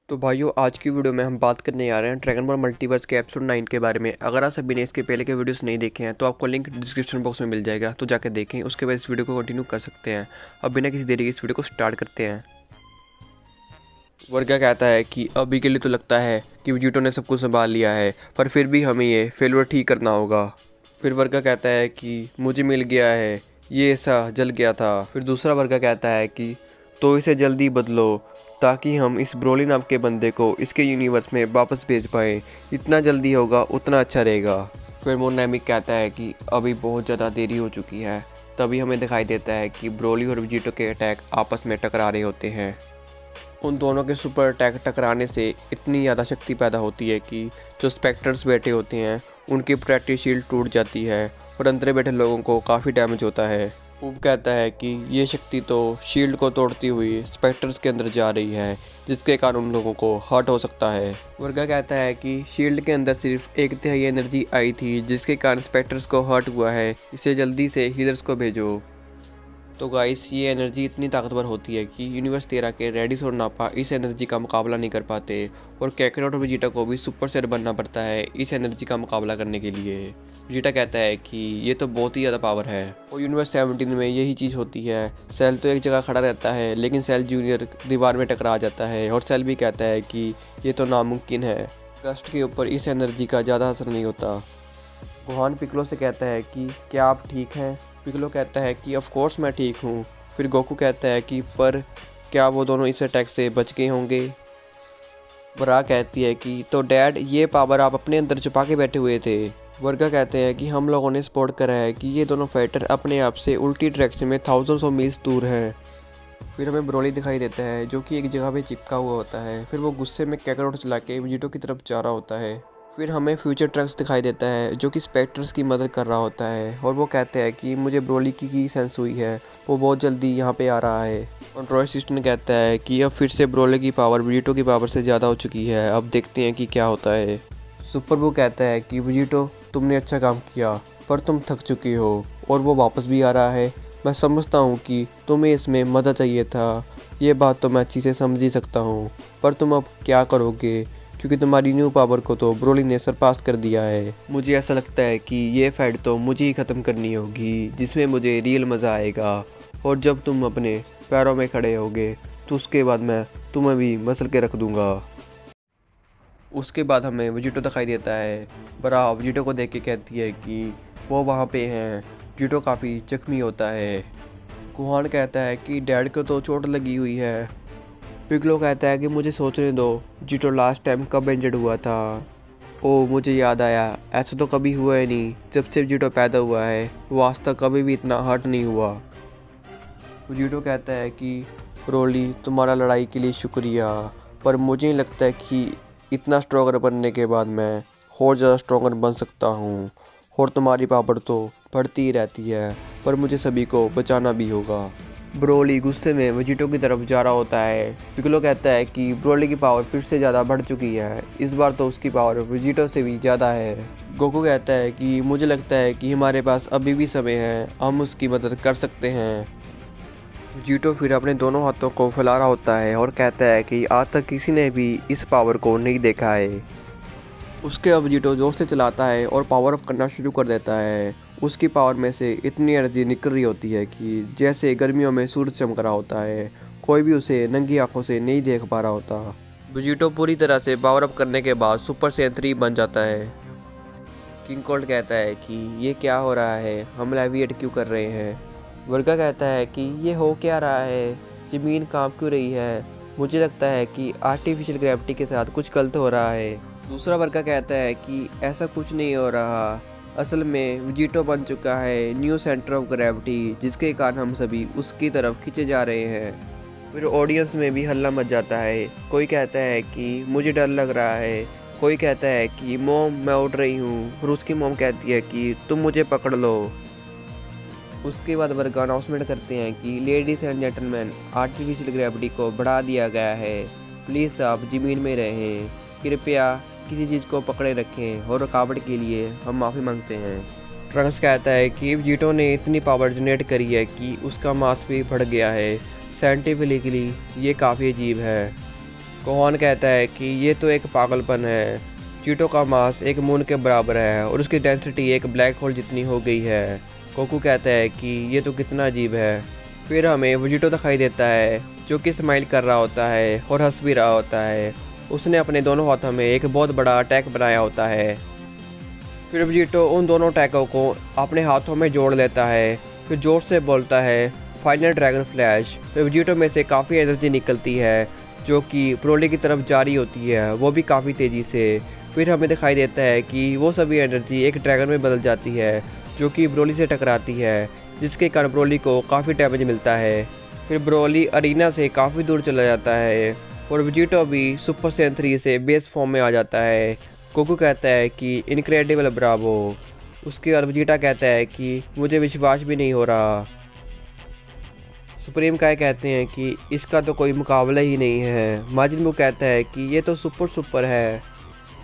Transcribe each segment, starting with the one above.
तो भाइयों, आज की वीडियो में हम बात करने आ रहे हैं ड्रैगन बॉल मल्टीवर्स के एपिसोड 9 के बारे में। अगर आप सभी ने इसके पहले के वीडियोस नहीं देखे हैं तो आपको लिंक डिस्क्रिप्शन बॉक्स में मिल जाएगा, तो जाकर देखें। उसके बाद इस वीडियो को कंटिन्यू कर सकते हैं। अब बिना किसी देरी के इस वीडियो को स्टार्ट करते हैं। वर्गा कहता है कि अभी के लिए तो लगता है कि वेजिटो ने सब कुछ संभाल लिया है, पर फिर भी हमें ये फेलुअर ठीक करना होगा। फिर वर्गा कहता है कि मुझे मिल गया है, ये ऐसा जल गया था। फिर दूसरा वर्गा कहता है कि तो इसे जल्दी बदलो ताकि हम इस ब्रोली नाम के बंदे को इसके यूनिवर्स में वापस भेज पाएँ। जितना जल्दी होगा उतना अच्छा रहेगा। फिर मोनामिक कहता है कि अभी बहुत ज़्यादा देरी हो चुकी है। तभी हमें दिखाई देता है कि ब्रोली और वेजिटो के अटैक आपस में टकरा रहे होते हैं। उन दोनों के सुपर अटैक टकराने से इतनी ज़्यादा शक्ति पैदा होती है कि जो स्पेक्टर्स बैठे होते हैं उनकी प्रोटेक्टिव शील्ड टूट जाती है और अंदर बैठे लोगों को काफ़ी डैमेज होता है। ऊब कहता है कि ये शक्ति तो शील्ड को तोड़ती हुई स्पेक्टर्स के अंदर जा रही है, जिसके कारण उन लोगों को हर्ट हो सकता है। वर्गा कहता है कि शील्ड के अंदर सिर्फ 1/3 एनर्जी आई थी, जिसके कारण स्पेक्टर्स को हर्ट हुआ है। इसे जल्दी से हीलर्स को भेजो। तो गाइस, ये एनर्जी इतनी ताकतवर होती है कि यूनिवर्स 13 के रेडिस और नापा इस एनर्जी का मुकाबला नहीं कर पाते, और कैकरोट और वेजिटा को भी सुपर सेल बनना पड़ता है इस एनर्जी का मुकाबला करने के लिए। वेजिटा कहता है कि ये तो बहुत ही ज़्यादा पावर है, और यूनिवर्स 17 में यही चीज़ होती है। सेल तो एक जगह खड़ा रहता है, लेकिन सेल जूनियर दीवार में टकरा जाता है, और सेल भी कहता है कि ये तो नामुमकिन है। गस्ट के ऊपर इस एनर्जी का ज़्यादा असर नहीं होता। गोहान पिकलो से कहता है कि क्या आप ठीक हैं? पिकलो कहता है कि ऑफ कोर्स मैं ठीक हूँ। फिर गोकू कहता है कि पर क्या वो दोनों इस अटैक से बच गए होंगे? बरा कहती है कि तो डैड, ये पावर आप अपने अंदर छुपा के बैठे हुए थे। वर्गा कहते हैं कि हम लोगों ने स्पॉट करा है कि ये दोनों फाइटर अपने आप से उल्टी डायरेक्शन में थाउजेंड्स ऑफ मील्स दूर हैं। फिर हमें ब्रोली दिखाई देता है जो कि एक जगह पे चिपका हुआ होता है। फिर वो गुस्से में कैकरोट चला के वेजिटो की तरफ जा रहा होता है। फिर हमें फ्यूचर ट्रक्स दिखाई देता है जो कि स्पेक्टर्स की मदद कर रहा होता है, और वो कहते हैं कि मुझे ब्रोली की सेंस हुई है, वो बहुत जल्दी यहाँ पे आ रहा है। और रॉय सिस्टन कहता है कि अब फिर से ब्रोली की पावर वेजिटो की पावर से ज़्यादा हो चुकी है, अब देखते हैं कि क्या होता है। सुपर बू कहता है कि वेजिटो, तुमने अच्छा काम किया, पर तुम थक चुकी हो और वो वापस भी आ रहा है। मैं समझता हूँ कि तुम्हें इसमें मदद चाहिए था, ये बात तो मैं अच्छी से समझ ही सकता हूँ, पर तुम अब क्या करोगे, क्योंकि तुम्हारी न्यू पावर को तो ब्रोली ने सरपास कर दिया है। मुझे ऐसा लगता है कि ये फाइट तो मुझे ही ख़त्म करनी होगी, जिसमें मुझे रियल मज़ा आएगा, और जब तुम अपने पैरों में खड़े होगे तो उसके बाद मैं तुम्हें भी मसल के रख दूँगा। उसके बाद हमें वेजिटो दिखाई देता है। बरा वेजिटो को देख के कहती है कि वो वहाँ पे हैं। वेजिटो काफ़ी जख्मी होता है। कुहान कहता है कि डैड को तो चोट लगी हुई है। पिगलो कहता है कि मुझे सोचने दो, वेजिटो लास्ट टाइम कब इंजर्ड हुआ था। ओ, मुझे याद आया, ऐसा तो कभी हुआ ही नहीं। जब से वेजिटो पैदा हुआ है वो आज तक कभी भी इतना हर्ट नहीं हुआ। वेजिटो कहता है कि ब्रोली, तुम्हारा लड़ाई के लिए शुक्रिया, पर मुझे नहीं लगता है कि इतना स्ट्रॉन्गर बनने के बाद मैं और ज़्यादा स्ट्रॉन्गर बन सकता हूँ, और तुम्हारी पावर तो बढ़ती ही रहती है, पर मुझे सभी को बचाना भी होगा। ब्रोली गुस्से में वेजिटो की तरफ जा रहा होता है। पिकलो कहता है कि ब्रोली की पावर फिर से ज़्यादा बढ़ चुकी है, इस बार तो उसकी पावर वेजिटो से भी ज़्यादा है। गोकू कहता है कि मुझे लगता है कि हमारे पास अभी भी समय है, हम उसकी मदद कर सकते हैं। वेजिटो फिर अपने दोनों हाथों को फैला रहा होता है और कहता है कि आज तक किसी ने भी इस पावर को नहीं देखा है। उसके अब वेजिटो जोर से चलाता है और पावर अप करना शुरू कर देता है। उसकी पावर में से इतनी एनर्जी निकल रही होती है कि जैसे गर्मियों में सूरज चमक रहा होता है, कोई भी उसे नंगी आंखों से नहीं देख पा रहा होता। वेजिटो पूरी तरह से पावर अप करने के बाद सुपर सैयन 3 बन जाता है। किंग कोल्ड कहता है कि ये क्या हो रहा है, हम लेविएट क्यों कर रहे हैं? वर्गा कहता है कि ये हो क्या रहा है, ज़मीन कांप क्यों रही है? मुझे लगता है कि आर्टिफिशियल ग्रेविटी के साथ कुछ गलत हो रहा है। दूसरा वर्गा कहता है कि ऐसा कुछ नहीं हो रहा, असल में वेजिटो बन चुका है न्यू सेंटर ऑफ ग्रेविटी, जिसके कारण हम सभी उसकी तरफ खींचे जा रहे हैं। फिर ऑडियंस में भी हल्ला मच जाता है। कोई कहता है कि मुझे डर लग रहा है, कोई कहता है कि मॉम मैं उड़ रही हूँ, और उसकी मॉम कहती है कि तुम मुझे पकड़ लो। उसके बाद वर्गा अनाउंसमेंट करते हैं कि ladies and gentleman, artificial gravity को बढ़ा दिया गया है, प्लीज़ आप ज़मीन में रहें, कृपया किसी चीज़ को पकड़े रखें, और रुकावट के लिए हम माफ़ी मांगते हैं। ट्रंक्स कहता है कि वेजिटो ने इतनी पावर जनरेट करी है कि उसका मास भी बढ़ गया है, साइंटिफिकली ये काफ़ी अजीब है। गोहान कहता है कि ये तो एक पागलपन है, चीटो का मास एक मून के बराबर है और उसकी डेंसिटी एक ब्लैक होल जितनी हो गई है। गोकू कहता है कि ये तो कितना अजीब है। फिर हमें वेजिटो दिखाई देता है जो कि स्माइल कर रहा होता है और हंस भी रहा होता है। उसने अपने दोनों हाथों में एक बहुत बड़ा अटैक बनाया होता है। फिर वेजिटो उन दोनों अटैकों को अपने हाथों में जोड़ लेता है, फिर जोर से बोलता है फाइनल ड्रैगन फ्लैश। फिर वेजिटो में से काफ़ी एनर्जी निकलती है जो कि ब्रोली की तरफ जारी होती है, वो भी काफ़ी तेज़ी से। फिर हमें दिखाई देता है कि वो सभी एनर्जी एक ड्रैगन में बदल जाती है जो कि ब्रोली से टकराती है, जिसके कारण ब्रोली को काफ़ी डैमेज मिलता है। फिर ब्रोली अरीना से काफ़ी दूर चला जाता है और वेजिटो भी सुपर सैयन 3 से बेस फॉर्म में आ जाता है। गोकू कहता है कि इनक्रेडिबल ब्रावो। उसके बाद वेजिटा कहता है कि मुझे विश्वास भी नहीं हो रहा। सुप्रीम काय कहते हैं कि इसका तो कोई मुकाबला ही नहीं है। माजिन बू कहता है कि ये तो सुपर है।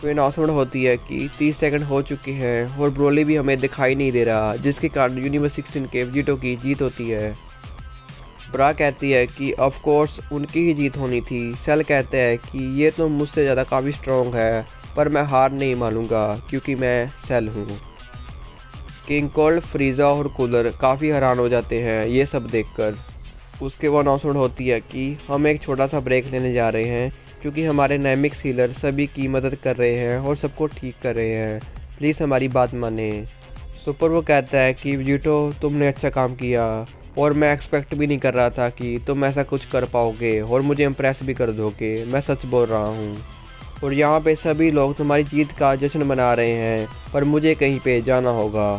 फिर अनाउंसमेंट होती है कि 30 सेकंड हो चुके हैं और ब्रोली भी हमें दिखाई नहीं दे रहा, जिसके कारण यूनिवर्स 16 के वेजिटो की जीत होती है। ब्रा कहती है कि ऑफ कोर्स उनकी ही जीत होनी थी। सेल कहता है कि ये तो मुझसे ज़्यादा काफ़ी स्ट्रॉन्ग है, पर मैं हार नहीं मानूंगा क्योंकि मैं सेल हूँ। किंग कोल्ड, फ्रीज़ा और कूलर काफ़ी हैरान हो जाते हैं ये सब देखकर। उसके वो अनाउंसमेंट होती है कि हम एक छोटा सा ब्रेक लेने जा रहे हैं क्योंकि हमारे नामिक सीलर सभी की मदद कर रहे हैं और सबको ठीक कर रहे हैं, प्लीज़ हमारी बात माने। सुपर वो कहता है कि वेजिटो तुमने अच्छा काम किया और मैं एक्सपेक्ट भी नहीं कर रहा था कि तुम ऐसा कुछ कर पाओगे और मुझे इम्प्रेस भी कर दोगे, मैं सच बोल रहा हूँ। और यहाँ पे सभी लोग तुम्हारी जीत का जश्न मना रहे हैं, पर मुझे कहीं पे जाना होगा।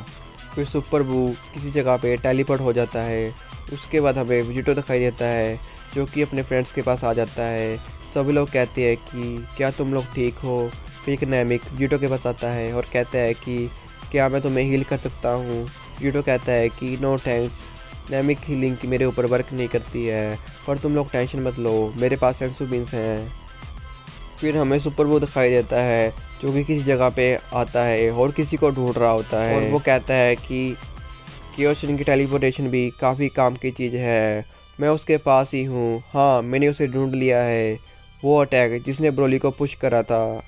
फिर सुपर बू किसी जगह पे टेलीपोर्ट हो जाता है। उसके बाद हमें वेजिटो दिखाई देता है जो कि अपने फ्रेंड्स के पास आ जाता है। सभी लोग कहते हैं कि क्या तुम लोग ठीक हो। फिर एक नामिक वेजिटो के पास आता है और कहता है कि क्या मैं तुम्हें हील कर सकता हूँ। वेजिटो कहता है कि नो थैंक्स, नामिक हीलिंग की मेरे ऊपर वर्क नहीं करती है, पर तुम लोग टेंशन मत लो, मेरे पास सेंसु बीन्स हैं। फिर हमें सुपर बू दिखाई देता है जो कि किसी जगह पे आता है और किसी को ढूंढ रहा होता है और वो कहता है कि कियोशिन की टेलीपोर्टेशन भी काफ़ी काम की चीज़ है, मैं उसके पास ही हूँ। हाँ, मैंने उसे ढूंढ लिया है, वो अटैक जिसने ब्रोली को पुश करा था।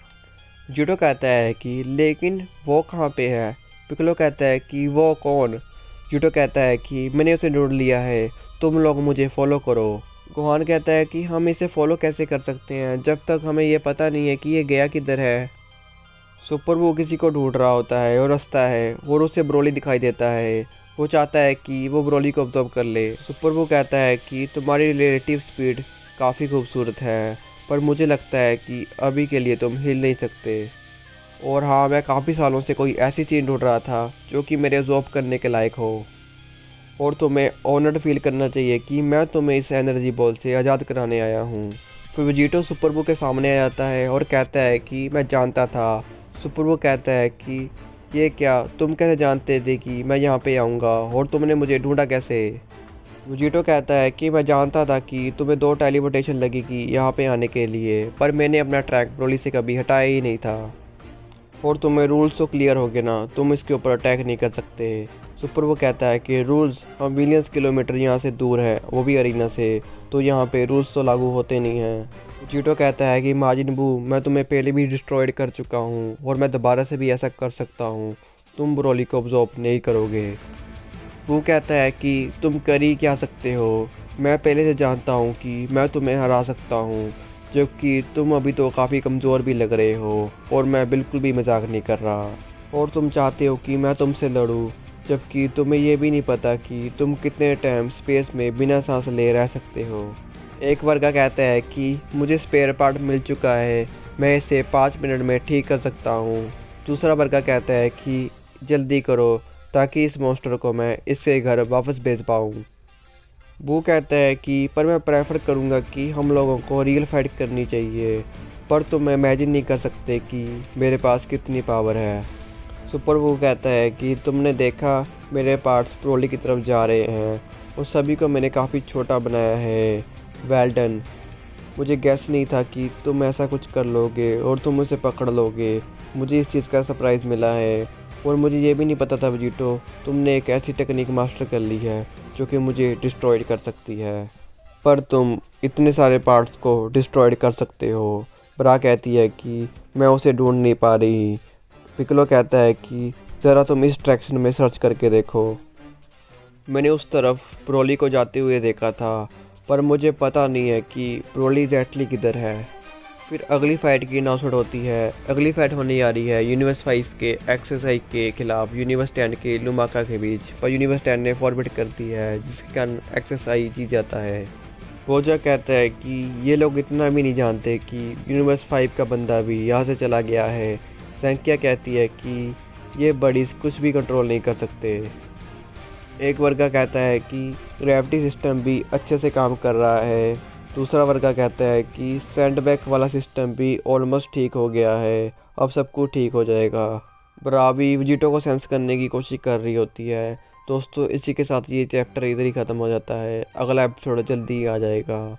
जूडो कहता है कि लेकिन वो कहाँ पे है। पिकलो कहता है कि वो कौन। जूडो कहता है कि मैंने उसे ढूंढ लिया है, तुम लोग मुझे फॉलो करो। गोहान कहता है कि हम इसे फॉलो कैसे कर सकते हैं जब तक हमें ये पता नहीं है कि ये गया किधर है। सुपर वो किसी को ढूंढ रहा होता है और हंसता है और उसे ब्रोली दिखाई देता है। वो चाहता है कि वो ब्रोली को ऑब्जर्व कर ले। सुपर वो कहता है कि तुम्हारी रिलेटिव स्पीड काफ़ी खूबसूरत है, पर मुझे लगता है कि अभी के लिए तुम हिल नहीं सकते। और हाँ, मैं काफ़ी सालों से कोई ऐसी चीज़ ढूंढ रहा था जो कि मेरे ऑब्जर्व करने के लायक हो, और तुम्हें ऑनर्ड फील करना चाहिए कि मैं तुम्हें इस एनर्जी बॉल से आज़ाद कराने आया हूँ। फिर वेजिटो सुपर बू के सामने आ जाता है और कहता है कि मैं जानता था। सुपर बू कहता है कि ये क्या, तुम कैसे जानते थे कि मैं यहाँ पे आऊँगा और तुमने मुझे ढूंढा कैसे। वेजिटो कहता है कि मैं जानता था कि तुम्हें 2 टेलीपोर्टेशन लगेगी यहाँ पे आने के लिए, पर मैंने अपना ट्रैक ब्रोली से कभी हटाया ही नहीं था। और तुम्हें रूल्स तो क्लियर हो गए ना, तुम इसके ऊपर अटैक नहीं कर सकते। सुपर वो कहता है कि रूल्स, हम मिलियंस किलोमीटर यहाँ से दूर है, वो भी अरीना से, तो यहाँ पे रूल्स तो लागू होते नहीं हैं। जीटो कहता है कि माजिन बू, मैं तुम्हें पहले भी डिस्ट्रॉयड कर चुका हूँ और मैं दोबारा से भी ऐसा कर सकता हूँ, तुम ब्रोली को ऑब्जॉर्व नहीं करोगे। वो कहता है कि तुम कर ही क्या सकते हो, मैं पहले से जानता हूँ कि मैं तुम्हें हरा सकता हूँ, जबकि तुम अभी तो काफ़ी कमज़ोर भी लग रहे हो और मैं बिल्कुल भी मजाक नहीं कर रहा। और तुम चाहते हो कि मैं तुमसे लड़ूं, जबकि तुम्हें ये भी नहीं पता कि तुम कितने टाइम स्पेस में बिना सांस ले रह सकते हो। एक वर्गा कहता है कि मुझे स्पेयर पार्ट मिल चुका है, मैं इसे 5 मिनट में ठीक कर सकता हूँ। दूसरा वर्गा कहता है कि जल्दी करो ताकि इस मॉन्स्टर को मैं इससे घर वापस भेज पाऊँ। वो कहता है कि पर मैं प्रेफर करूँगा कि हम लोगों को रियल फाइट करनी चाहिए, पर तुम इमेजिन नहीं कर सकते कि मेरे पास कितनी पावर है। सुपर वो कहता है कि तुमने देखा मेरे पार्ट्स ब्रोली की तरफ जा रहे हैं और सभी को मैंने काफ़ी छोटा बनाया है। वेल डन, मुझे गैस नहीं था कि तुम ऐसा कुछ कर लोगे और तुम उसे पकड़ लोगे। मुझे इस चीज़ का सरप्राइज़ मिला है और मुझे ये भी नहीं पता था वेजिटो, तुमने एक ऐसी टेक्निक मास्टर कर ली है जो कि मुझे डिस्ट्रॉयड कर सकती है। पर तुम इतने सारे पार्ट्स को डिस्ट्रॉयड कर सकते हो। ब्रा कहती है कि मैं उसे ढूंढ नहीं पा रही। पिकलो कहता है कि ज़रा तुम इस डायरेक्शन में सर्च करके देखो। मैंने उस तरफ ब्रोली को जाते हुए देखा था, पर मुझे पता नहीं है कि ब्रोली एग्जैक्टली किधर है। फिर अगली फ़ाइट की अनाउंसमेंट होती है। अगली फ़ाइट होने आ रही है यूनिवर्स 5 के एक्सएसआई के खिलाफ यूनिवर्स 10 के लुमाका के बीच, पर यूनिवर्स 10 ने फॉरवर्ड कर दी है, जिसके कारण एक्सएसआई जीत जाता है। बोजा कहता है कि ये लोग इतना भी नहीं जानते कि यूनिवर्स 5 का बंदा भी यहाँ से चला गया है। सैंकिया कहती है कि ये बडीज कुछ भी कंट्रोल नहीं कर सकते। एक वर्गा कहता है कि ग्रेविटी सिस्टम भी अच्छे से काम कर रहा है। दूसरा वर्गा कहता है कि सैंडबैग वाला सिस्टम भी ऑलमोस्ट ठीक हो गया है, अब सब कुछ ठीक हो जाएगा। ब्रावी विजिटो को सेंस करने की कोशिश कर रही होती है। दोस्तों, इसी के साथ ये चैप्टर इधर ही ख़त्म हो जाता है। अगला एपिसोड जल्दी आ जाएगा।